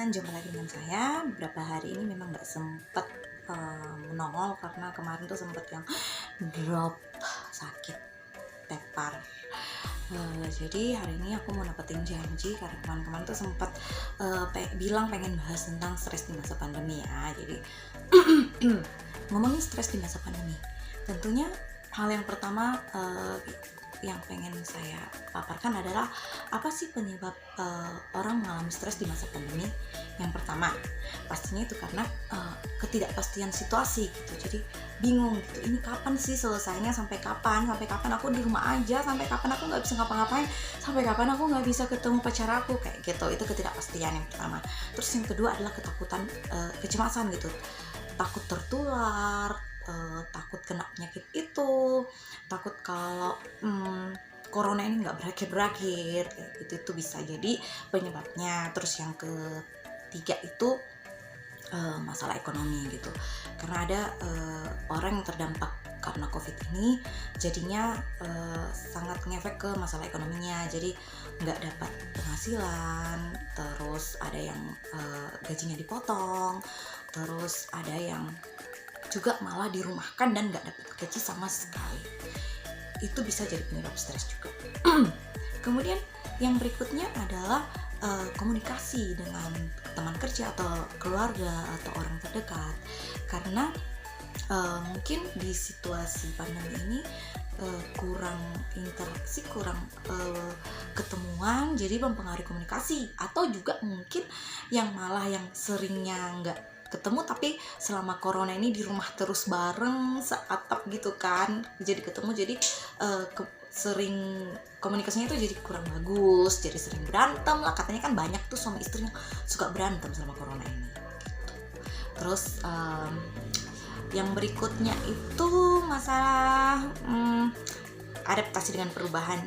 teman-teman, jumpa lagi dengan saya. Beberapa hari ini memang nggak sempet menongol karena kemarin tuh sempet yang drop sakit tepar. Jadi hari ini aku mau nepetin janji karena kemarin-kemarin tuh sempet bilang pengen bahas tentang stres di masa pandemi ya. Jadi ngomongin stres di masa pandemi, tentunya hal yang pertama yang pengen saya paparkan adalah apa sih penyebab orang mengalami stres di masa pandemi. Yang pertama pastinya itu karena ketidakpastian situasi gitu, jadi bingung gitu, ini kapan sih selesainya, sampai kapan aku di rumah aja, sampai kapan aku nggak bisa ngapa-ngapain, sampai kapan aku nggak bisa ketemu pacar aku, kayak gitu. Itu ketidakpastian yang pertama. Terus yang kedua adalah ketakutan, kecemasan gitu, takut tertular, takut kena penyakit itu, takut kalau corona ini nggak berakhir kayak gitu. Itu bisa jadi penyebabnya. Terus yang ketiga itu masalah ekonomi gitu, karena ada orang yang terdampak karena COVID ini, jadinya sangat ngefek ke masalah ekonominya, jadi nggak dapat penghasilan, terus ada yang gajinya dipotong, terus ada yang juga malah dirumahkan dan nggak dapat gaji sama sekali. Itu bisa jadi penyebab stres juga. Kemudian yang berikutnya adalah komunikasi dengan teman kerja atau keluarga atau orang terdekat, karena mungkin di situasi pandemi ini kurang interaksi, kurang ketemuan, jadi mempengaruhi komunikasi. Atau juga mungkin yang malah yang seringnya nggak ketemu tapi selama corona ini di rumah terus bareng seatap gitu kan, jadi ketemu, jadi sering komunikasinya itu jadi kurang bagus, jadi sering berantem lah. Katanya kan banyak tuh suami istri yang suka berantem selama corona ini gitu. Terus yang berikutnya itu masalah adaptasi dengan perubahan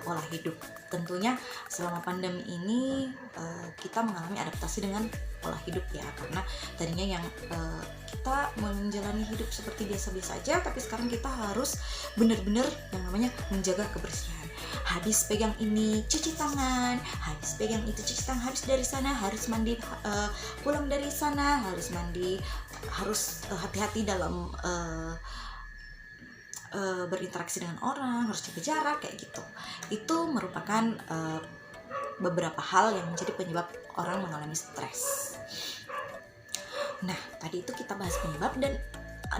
pola hidup. Tentunya selama pandemi ini kita mengalami adaptasi dengan pola hidup ya, karena tadinya yang kita menjalani hidup seperti biasa-biasa aja, tapi sekarang kita harus benar-benar yang namanya menjaga kebersihan. Habis pegang ini cuci tangan, habis pegang itu cuci tangan, habis dari sana harus mandi, pulang dari sana harus mandi, harus hati-hati dalam berinteraksi dengan orang, harus jaga jarak kayak gitu. Itu merupakan beberapa hal yang menjadi penyebab orang mengalami stres. Nah, tadi itu kita bahas penyebab dan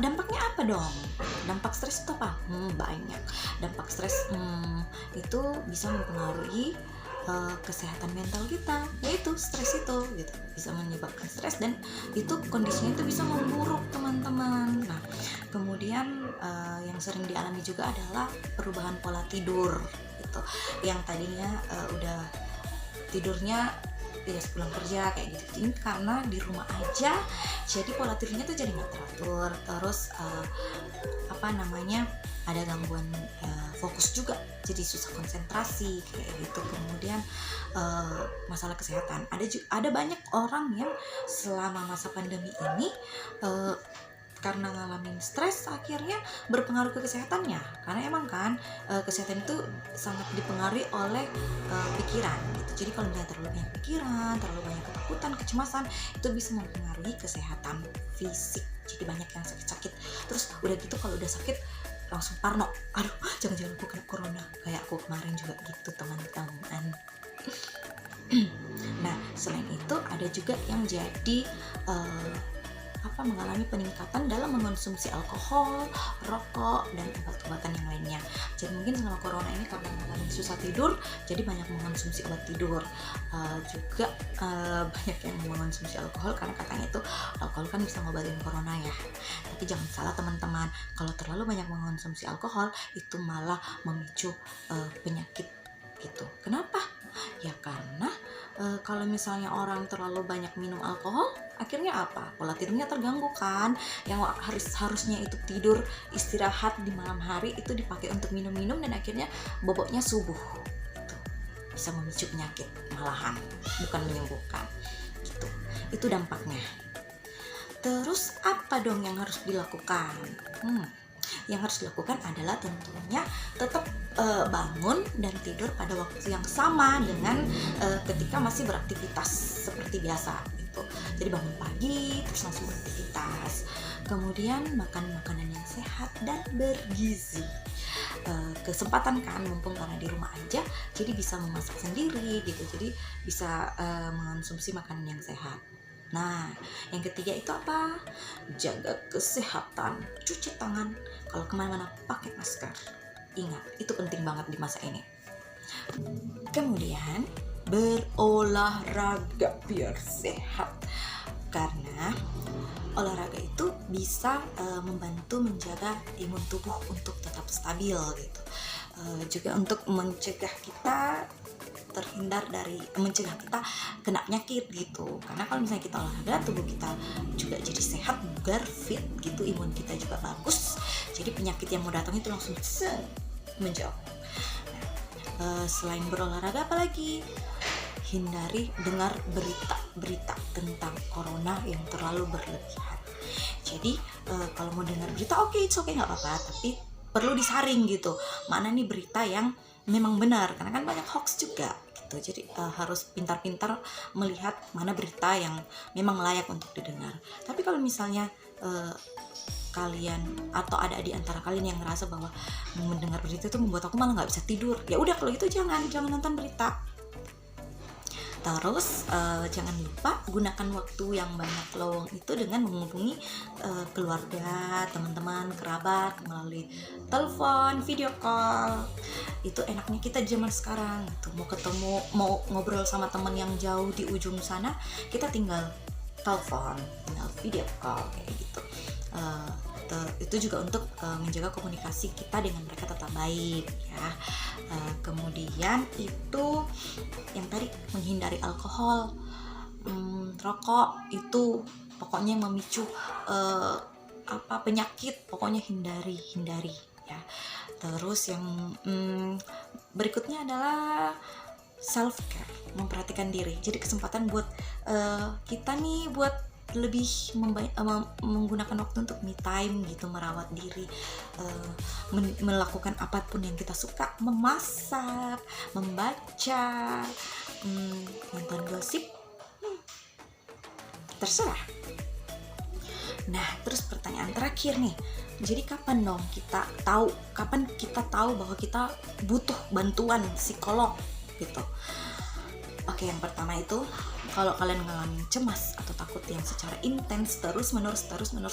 dampaknya apa dong? Dampak stres itu apa? Banyak. Dampak stres itu bisa mempengaruhi kesehatan mental kita, yaitu stres itu gitu, bisa menyebabkan stres dan itu kondisinya itu bisa memburuk teman-teman. Nah, kemudian yang sering dialami juga adalah perubahan pola tidur gitu, yang tadinya udah tidurnya ya pulang kerja kayak gitu, ini karena di rumah aja jadi pola tidurnya tuh jadi nggak teratur. Terus ada gangguan fokus juga, jadi susah konsentrasi kayak gitu. Kemudian masalah kesehatan, ada banyak orang yang selama masa pandemi ini karena ngalamin stres akhirnya berpengaruh ke kesehatannya, karena emang kan kesehatan itu sangat dipengaruhi oleh pikiran gitu. Jadi kalau misalnya terlalu banyak pikiran, terlalu banyak ketakutan, kecemasan, itu bisa mempengaruhi kesehatan fisik, jadi banyak yang sakit-sakit. Terus udah gitu kalau udah sakit langsung parno, aduh jangan-jangan aku kena corona, kayak aku kemarin juga gitu teman-teman. Nah, selain itu ada juga yang jadi mengalami peningkatan dalam mengonsumsi alkohol, rokok, dan obat-obatan yang lainnya. Jadi mungkin selama corona ini karena mengalami susah tidur, jadi banyak mengonsumsi obat tidur. Juga banyak yang mengonsumsi alkohol karena katanya itu alkohol kan bisa ngobatin corona ya. Tapi jangan salah teman-teman, kalau terlalu banyak mengonsumsi alkohol itu malah memicu penyakit gitu. Kenapa? Ya karena kalau misalnya orang terlalu banyak minum alkohol, akhirnya apa? Pola tidurnya terganggu kan. Yang harusnya itu tidur istirahat di malam hari itu dipakai untuk minum-minum dan akhirnya boboknya subuh. Gitu. Bisa memicu penyakit malahan, bukan menyembuhkan. Gitu. Itu dampaknya. Terus apa dong yang harus dilakukan? Yang harus dilakukan adalah tentunya tetap bangun dan tidur pada waktu yang sama dengan ketika masih beraktivitas seperti biasa. gitu. Jadi bangun pagi terus langsung beraktivitas, kemudian makan makanan yang sehat dan bergizi. Kesempatan kan, mumpung karena di rumah aja, jadi bisa memasak sendiri gitu, jadi bisa mengonsumsi makanan yang sehat. Nah, yang ketiga itu apa? Jaga kesehatan, cuci tangan, kalau kemana-mana pakai masker. Ingat, itu penting banget di masa ini. Kemudian berolahraga biar sehat, karena olahraga itu bisa membantu menjaga imun tubuh untuk tetap stabil gitu. Juga untuk mencegah kita mencegah kita kena penyakit gitu. Karena kalau misalnya kita olahraga, tubuh kita juga jadi sehat, bugar, fit gitu, imun kita juga bagus. Jadi penyakit yang mau datang itu langsung menjauh. Selain berolahraga, apalagi hindari dengar berita tentang corona yang terlalu berlebihan. Jadi kalau mau dengar berita oke, nggak apa-apa, tapi perlu disaring gitu, mana nih berita yang memang benar, karena kan banyak hoax juga gitu. Jadi harus pintar-pintar melihat mana berita yang memang layak untuk didengar. Tapi kalau misalnya kalian atau ada di antara kalian yang ngerasa bahwa mendengar berita itu membuat aku malah nggak bisa tidur, ya udah kalau gitu jangan nonton berita. Terus jangan lupa gunakan waktu yang banyak lowong itu dengan menghubungi keluarga, teman-teman, kerabat melalui telepon, video call. Itu enaknya kita zaman sekarang gitu. Mau ketemu, mau ngobrol sama teman yang jauh di ujung sana, kita tinggal telepon, tinggal video call kayak gitu. Itu juga untuk menjaga komunikasi kita dengan mereka tetap baik ya. Kemudian itu yang tadi, menghindari alkohol, rokok, itu pokoknya memicu penyakit, pokoknya hindari ya. Terus yang berikutnya adalah self care, memperhatikan diri. Jadi kesempatan buat kita nih buat lebih menggunakan waktu untuk me time gitu, merawat diri, melakukan apapun yang kita suka, memasak, membaca, nonton gosip, terserah. Nah, terus pertanyaan terakhir nih, jadi kapan kita tahu bahwa kita butuh bantuan psikolog gitu? Oke, yang pertama itu kalau kalian ngalamin cemas atau takut yang secara intens terus menerus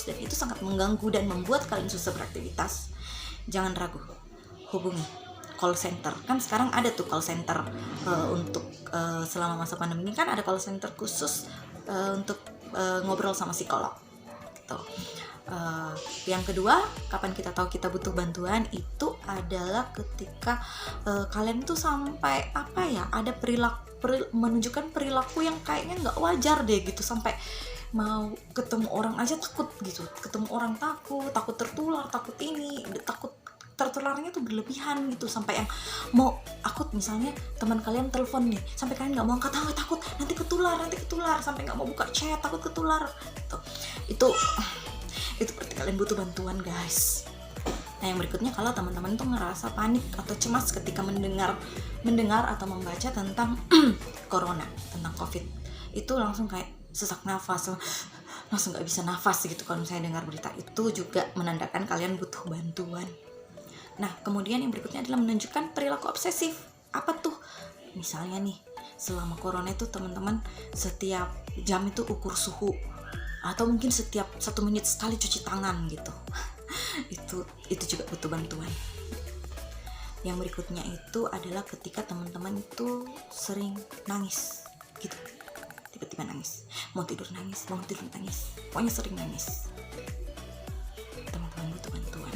dan itu sangat mengganggu dan membuat kalian susah beraktivitas, jangan ragu, hubungi call center. Kan sekarang ada tuh call center untuk selama masa pandemi ini kan ada call center khusus untuk ngobrol sama psikolog gitu. Yang kedua, kapan kita tahu kita butuh bantuan itu adalah ketika kalian tuh sampai ada menunjukkan perilaku yang kayaknya nggak wajar deh gitu, sampai mau ketemu orang aja takut gitu, ketemu orang takut tertular, takut tertularnya tuh berlebihan gitu, sampai yang mau misalnya teman kalian telepon nih, sampai kalian nggak mau angkat, takut nanti ketular, sampai nggak mau buka chat, takut ketular gitu. Itu berarti kalian butuh bantuan, guys. Nah, yang berikutnya, kalau teman-teman tuh ngerasa panik atau cemas ketika mendengar atau membaca tentang corona, tentang COVID, itu langsung kayak sesak nafas, langsung nggak bisa nafas gitu kalau misalnya dengar berita, itu juga menandakan kalian butuh bantuan. Nah, kemudian yang berikutnya adalah menunjukkan perilaku obsesif. Apa tuh? Misalnya nih, selama corona itu teman-teman setiap jam itu ukur suhu, atau mungkin setiap 1 menit sekali cuci tangan gitu. itu juga butuh bantuan. Yang berikutnya itu adalah ketika teman-teman itu sering nangis gitu, tiba-tiba nangis, mau tidur nangis, pokoknya sering nangis, teman-teman butuh bantuan.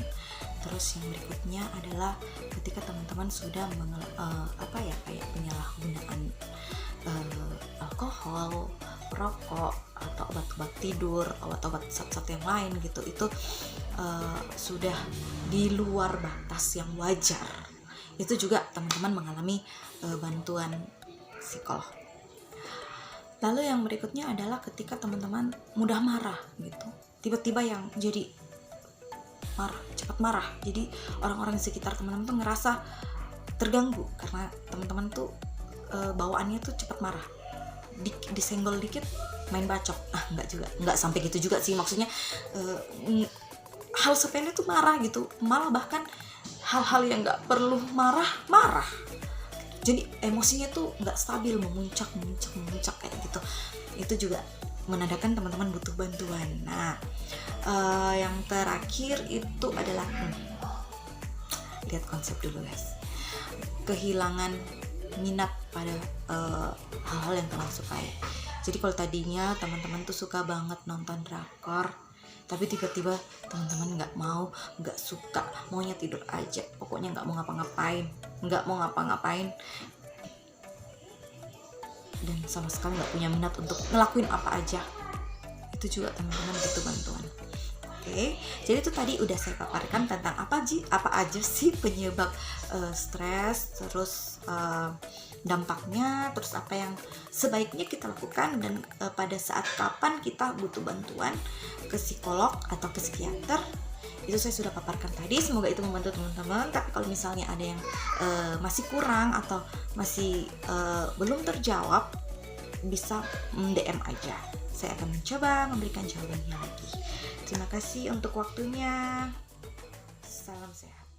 Terus yang berikutnya adalah ketika teman-teman sudah kayak penyalahgunaan alkohol, rokok, atau obat-obat tidur, obat-obat zat-zat yang lain gitu, itu sudah di luar batas yang wajar, itu juga teman-teman mengalami bantuan psikolog. Lalu yang berikutnya adalah ketika teman-teman mudah marah gitu, tiba-tiba yang jadi cepat marah, jadi orang-orang di sekitar teman-teman tuh ngerasa terganggu karena teman-teman tuh bawaannya tuh cepat marah, disenggol dikit main bacok. Enggak juga, enggak sampai gitu juga sih, maksudnya hal sepele tuh marah gitu, malah bahkan hal-hal yang nggak perlu marah, jadi emosinya tuh nggak stabil, memuncak kayak gitu. Itu juga menandakan teman-teman butuh bantuan. Nah, yang terakhir itu adalah lihat konsep dulu guys, kehilangan minat pada hal-hal yang teman sukai. Jadi kalau tadinya teman-teman tuh suka banget nonton drakor, tapi tiba-tiba teman-teman nggak suka, maunya tidur aja, pokoknya nggak mau ngapa-ngapain, dan sama sekali nggak punya minat untuk ngelakuin apa aja, itu juga teman-teman butuh bantuan. Oke, jadi itu tadi udah saya paparkan tentang apa aja sih penyebab stres, terus dampaknya, terus apa yang sebaiknya kita lakukan, dan pada saat kapan kita butuh bantuan ke psikolog atau ke psikiater. Itu saya sudah paparkan tadi, semoga itu membantu teman-teman. Tapi kalau misalnya ada yang masih kurang atau masih belum terjawab, bisa DM aja, saya akan mencoba memberikan jawabannya lagi. Terima kasih untuk waktunya. Salam sehat.